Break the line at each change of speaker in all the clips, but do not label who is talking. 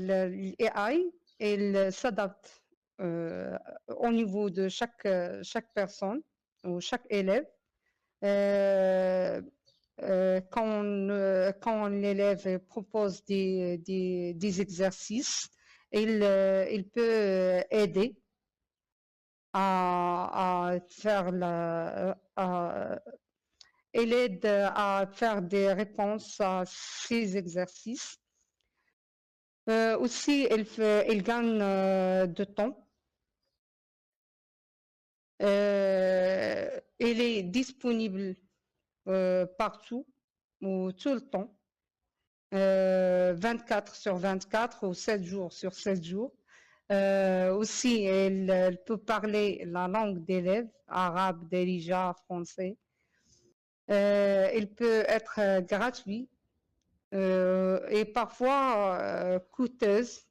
l'AI, il s'adapte au niveau de chaque personne ou chaque élève. Quand l'élève propose des exercices, il peut aider à faire il aide à faire des réponses à ces exercices. Aussi, il gagne de temps. Il est disponible partout ou tout le temps, 24 sur 24 ou 7 jours sur 7 jours. Aussi, il peut parler la langue d'élève, arabe, darija, français. Il peut être gratuit et parfois coûteuse.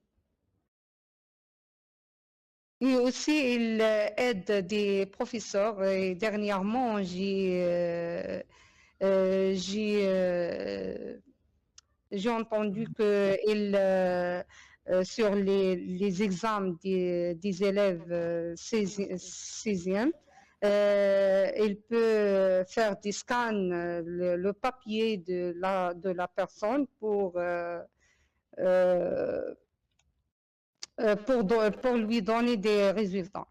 Et aussi, il aide des professeurs. Et dernièrement, j'ai entendu que sur les examens des élèves 16e, il peut faire des scans, le papier de la personne pour lui donner des résultats.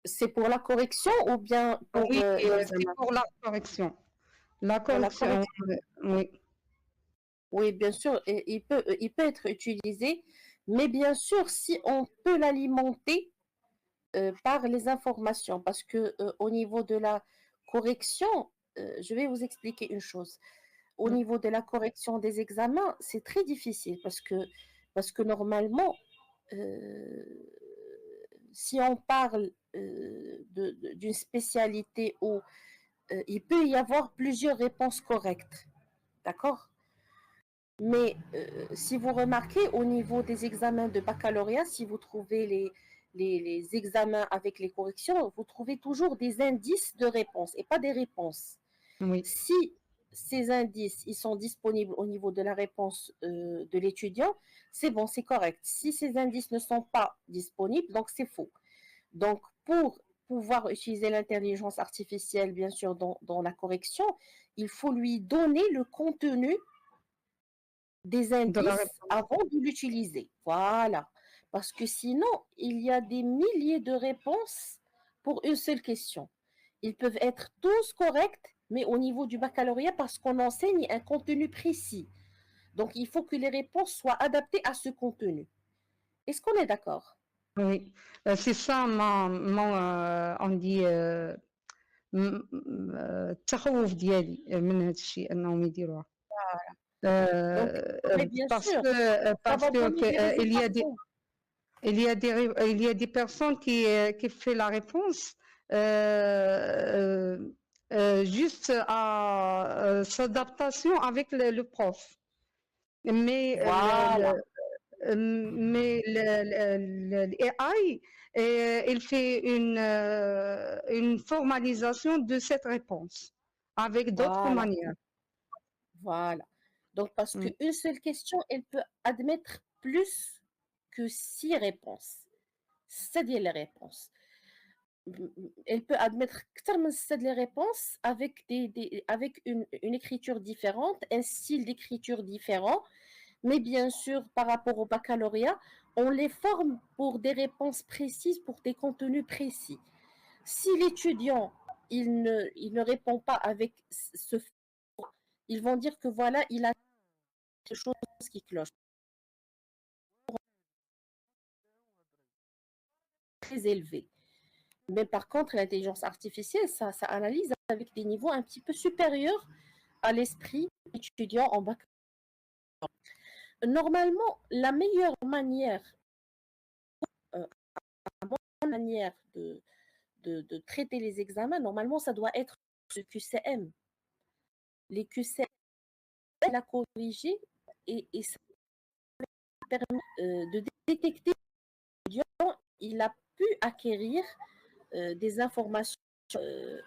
C'est pour la correction ou bien pour
Oui, c'est
l'examen?
pour la correction. La
Pour la
correction, oui.
Oui, bien sûr, et il peut être utilisé, mais bien sûr, si on peut l'alimenter par les informations, parce que au niveau de la correction, je vais vous expliquer une chose. Au niveau de la correction des examens, c'est très difficile parce que normalement, si on parle d'une spécialité où il peut y avoir plusieurs réponses correctes, d'accord? Mais si vous remarquez, au niveau des examens de baccalauréat, si vous trouvez les examens avec les corrections, vous trouvez toujours des indices de réponse et pas des réponses.
Oui.
Si ces indices ils sont disponibles au niveau de la réponse de l'étudiant, c'est bon, c'est correct. Si ces indices ne sont pas disponibles, donc c'est faux. Donc, pour pouvoir utiliser l'intelligence artificielle, bien sûr, dans la correction, il faut lui donner le contenu des indices avant de l'utiliser. Voilà. Parce que sinon, il y a des milliers de réponses pour une seule question. Ils peuvent être tous corrects, mais au niveau du baccalauréat, parce qu'on enseigne un contenu précis. Donc, il faut que les réponses soient adaptées à ce contenu. Est-ce qu'on est d'accord?
Oui, c'est ça, on dit التخوف ديالي من هذا الشيء انهم يديروها.
Donc, mais bien
Parce
sûr, ça
parce
va
que
donner des
il y
résultats
a des
bons.
il y a des personnes qui fait la réponse juste à s'adaptation avec le prof. Mais
Voilà.
l'AI, il fait une formalisation de cette réponse avec d'autres
Voilà.
manières.
Voilà. Donc, parce qu'une seule question, elle peut admettre plus que 6 réponses. C'est-à-dire les réponses. Elle peut admettre les réponses avec, avec une écriture différente, un style d'écriture différent. Mais bien sûr, par rapport au baccalauréat, on les forme pour des réponses précises, pour des contenus précis. Si l'étudiant, il ne répond pas avec ce, ils vont dire que voilà, il a quelque chose qui cloche. Très élevé. Mais par contre, l'intelligence artificielle, ça analyse avec des niveaux un petit peu supérieurs à l'esprit étudiant en bac. Normalement, la meilleure manière, la bonne manière de traiter les examens, normalement, ça doit être ce QCM. Les QCM, la corriger et ça permet de détecter l'étudiant, il a pu acquérir des informations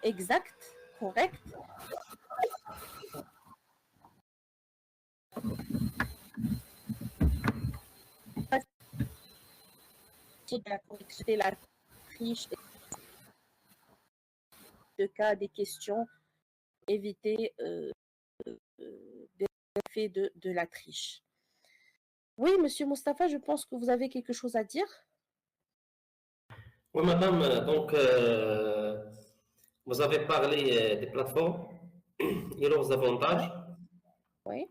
exactes, correctes. de la correction, de la triche, de cas, des questions, éviter l'effet de la triche. Oui, Monsieur Mustapha, je pense que vous avez quelque chose à dire.
Oui, madame, donc vous avez parlé des plateformes et leurs avantages,
Oui,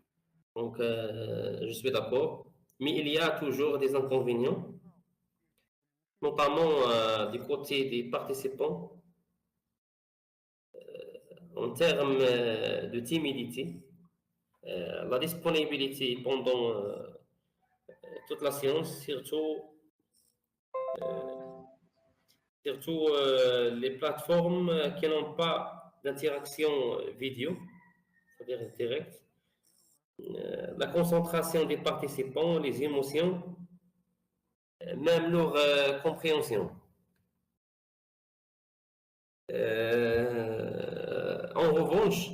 donc je suis d'accord, mais il y a toujours des inconvénients, notamment du côté des participants en termes de timidité, la disponibilité pendant toute la séance, surtout les plateformes qui n'ont pas d'interaction vidéo, c'est-à-dire directe, la concentration des participants, les émotions, même leur compréhension. En revanche,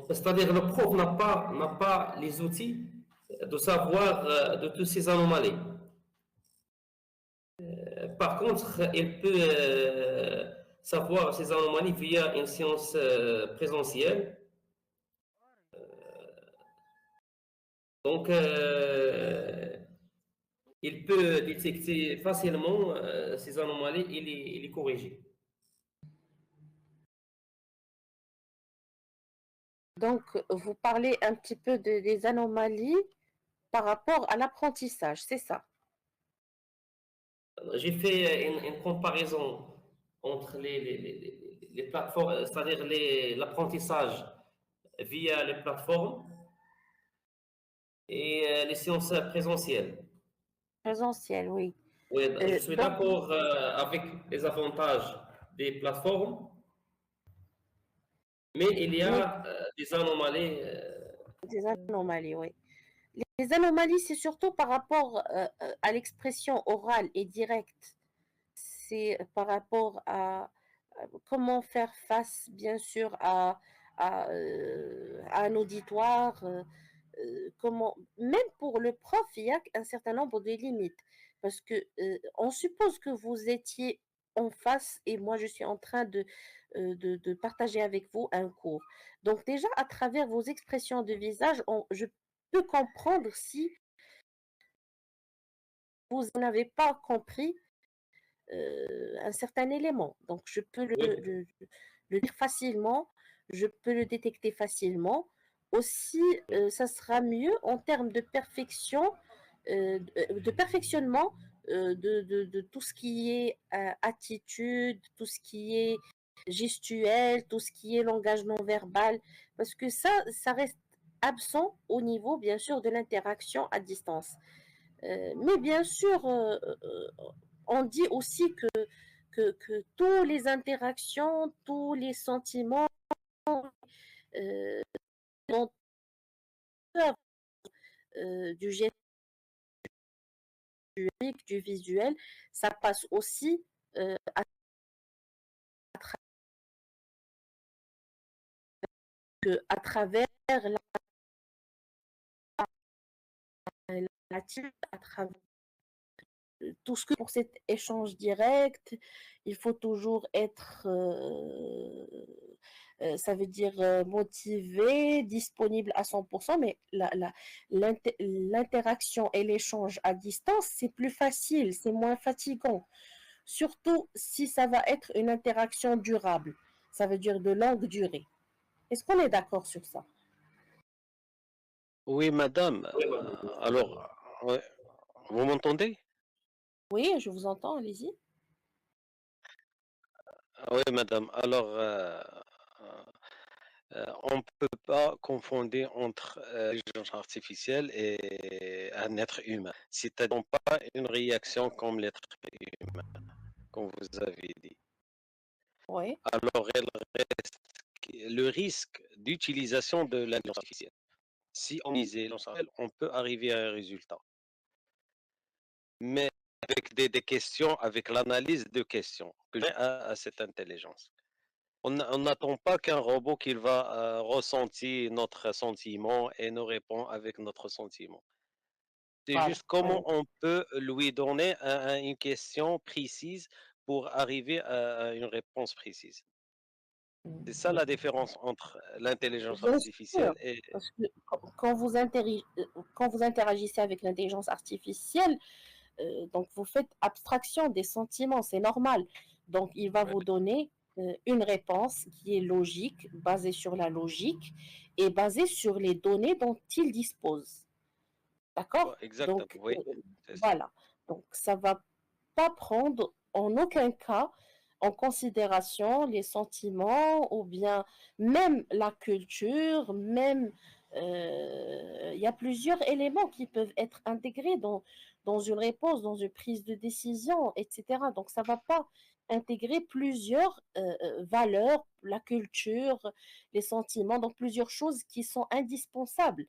c'est-à-dire le prof n'a pas les outils de savoir de toutes ces anomalies. Par contre, il peut savoir ces anomalies via une séance présentielle. Donc, il peut détecter facilement ces anomalies et les corriger.
donc vous parlez un petit peu des anomalies par rapport à l'apprentissage, c'est ça?
J'ai fait une comparaison entre les plateformes, c'est-à-dire l'apprentissage via les plateformes et les séances présentielles.
Présentiel, oui.
Oui, je suis
Donc,
d'accord avec les avantages des plateformes, mais il y
mais
a des anomalies.
des anomalies, oui. Les anomalies, c'est surtout par rapport à l'expression orale et directe. C'est par rapport à comment faire face, bien sûr, à un auditoire. Comment, même pour le prof, il y a un certain nombre de limites. Parce que on suppose que vous étiez en face et moi, je suis en train de partager avec vous un cours. Donc déjà, à travers vos expressions de visage, je peux comprendre si vous n'avez pas compris un certain élément. Donc, je peux
Oui,
le dire facilement, je peux le détecter facilement. Aussi, ça sera mieux en termes de perfection, de perfectionnement de tout ce qui est attitude, tout ce qui est gestuel, tout ce qui est langage non verbal, parce que ça reste absent au niveau, bien sûr, de l'interaction à distance. Mais bien sûr, on dit aussi que toutes les interactions, tous les sentiments, euh, du geste, du visuel, ça passe aussi à travers l'attitude, à travers tout ce que pour cet échange direct, il faut toujours être, ça veut dire motivé, disponible à 100%, mais l'interaction et l'échange à distance, c'est plus facile, c'est moins fatigant. Surtout si ça va être une interaction durable, ça veut dire de longue durée. Est-ce qu'on est d'accord sur ça?
Oui, madame.
oui, madame, je suis
Alors,
d'accord.
ouais, vous m'entendez?
Oui, je vous entends, allez-y.
Oui, madame. Alors, on ne peut pas confonder entre l'intelligence artificielle et un être humain. C'est-à-dire pas une réaction comme l'être humain, comme vous avez dit.
Oui,
Alors, elle reste le risque d'utilisation de l'intelligence artificielle. Si on utilise l'intelligence artificielle, on peut arriver à un résultat. Mais avec des questions, avec l'analyse de questions que j'ai à cette intelligence. On n'attend pas qu'un robot qu'il va ressentir notre sentiment et nous répond avec notre sentiment. C'est
Voilà,
juste comment
voilà.
on peut lui donner une question précise pour arriver à une réponse précise. C'est ça la différence entre l'intelligence
Bien sûr,
artificielle et...
parce que quand vous interagissez avec l'intelligence artificielle, donc vous faites abstraction des sentiments, c'est normal. Donc il va
Ouais,
vous donner une réponse qui est logique, basée sur la logique et basée sur les données dont il dispose.
ouais,
D'accord?
exactement,
Donc
oui, c'est ça.
voilà. Donc ça va pas prendre en aucun cas en considération les sentiments ou bien même la culture, même il y a plusieurs éléments qui peuvent être intégrés dans une réponse, dans une prise de décision, etc. Donc ça va pas intégrer plusieurs valeurs, la culture, les sentiments, donc plusieurs choses qui sont indispensables,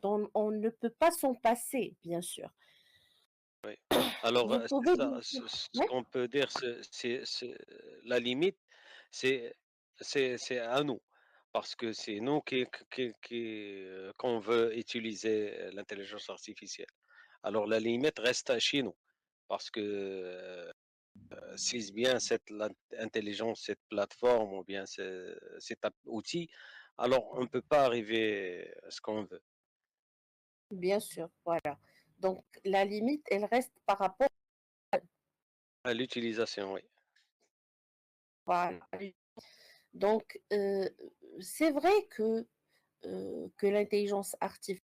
dont on ne peut pas s'en passer, bien sûr.
Oui. Alors,
Vous
c'est
pouvez
ça.
bien sûr.
Ce
Oui,
qu'on peut dire, la limite, c'est c'est à nous. Parce que c'est nous qu'on veut utiliser l'intelligence artificielle. Alors, la limite reste chez nous. Parce que si bien intelligence, cette plateforme ou bien cet outil, alors on ne peut pas arriver à ce qu'on veut.
bien sûr, voilà. Donc la limite, elle reste par rapport
À l'utilisation, oui.
à... Donc c'est vrai que l'intelligence artificielle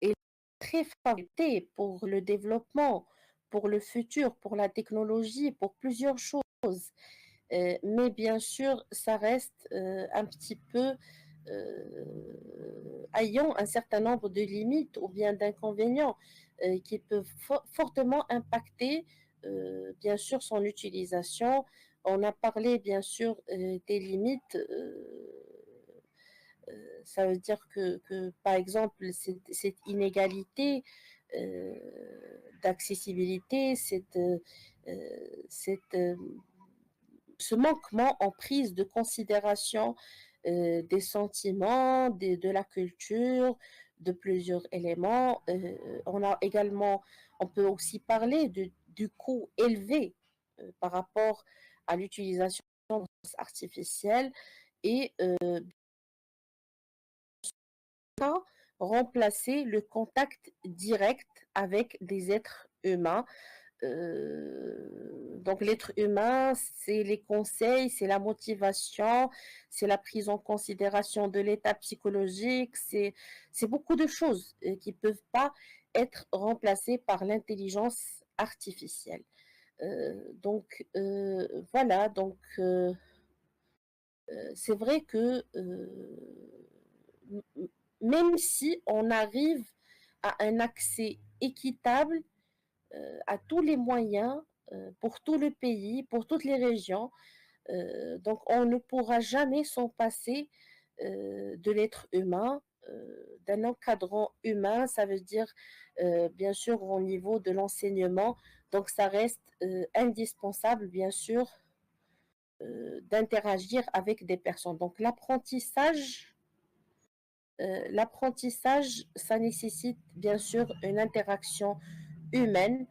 est très favorable pour le développement, pour le futur, pour la technologie, pour plusieurs choses. Mais bien sûr, ça reste un petit peu ayant un certain nombre de limites ou bien d'inconvénients qui peuvent fortement impacter, bien sûr, son utilisation. On a parlé, bien sûr, des limites. Ça veut dire par exemple, cette inégalité euh, d'accessibilité, cette, ce manquement en prise de considération des sentiments, de la culture, de plusieurs éléments. On peut aussi parler du coût élevé par rapport à l'utilisation artificielle et remplacer le contact direct avec des êtres humains. Donc l'être humain, c'est les conseils, c'est la motivation, c'est la prise en considération de l'état psychologique, c'est beaucoup de choses qui ne peuvent pas être remplacées par l'intelligence artificielle. Donc voilà, donc c'est vrai que même si on arrive à un accès équitable à tous les moyens pour tout le pays, pour toutes les régions. Donc on ne pourra jamais s'en passer de l'être humain, d'un encadrant humain, ça veut dire bien sûr au niveau de l'enseignement. Donc ça reste indispensable, bien sûr, d'interagir avec des personnes. Donc l'apprentissage, ça nécessite bien sûr une interaction humaine.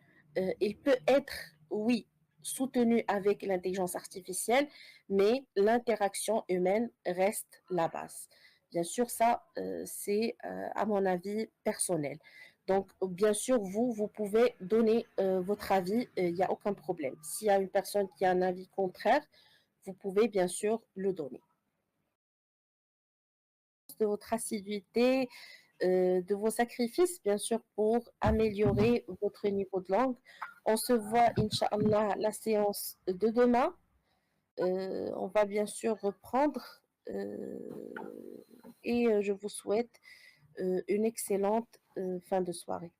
Il peut être, oui, soutenu avec l'intelligence artificielle, mais l'interaction humaine reste la base. Bien sûr, ça, c'est à mon avis personnel. Donc, bien sûr, vous pouvez donner votre avis, il n'y a aucun problème. S'il y a une personne qui a un avis contraire, vous pouvez bien sûr le donner. De votre assiduité, de vos sacrifices, bien sûr, pour améliorer votre niveau de langue. On se voit, Inch'Allah, la séance de demain. On va bien sûr reprendre et je vous souhaite une excellente fin de soirée.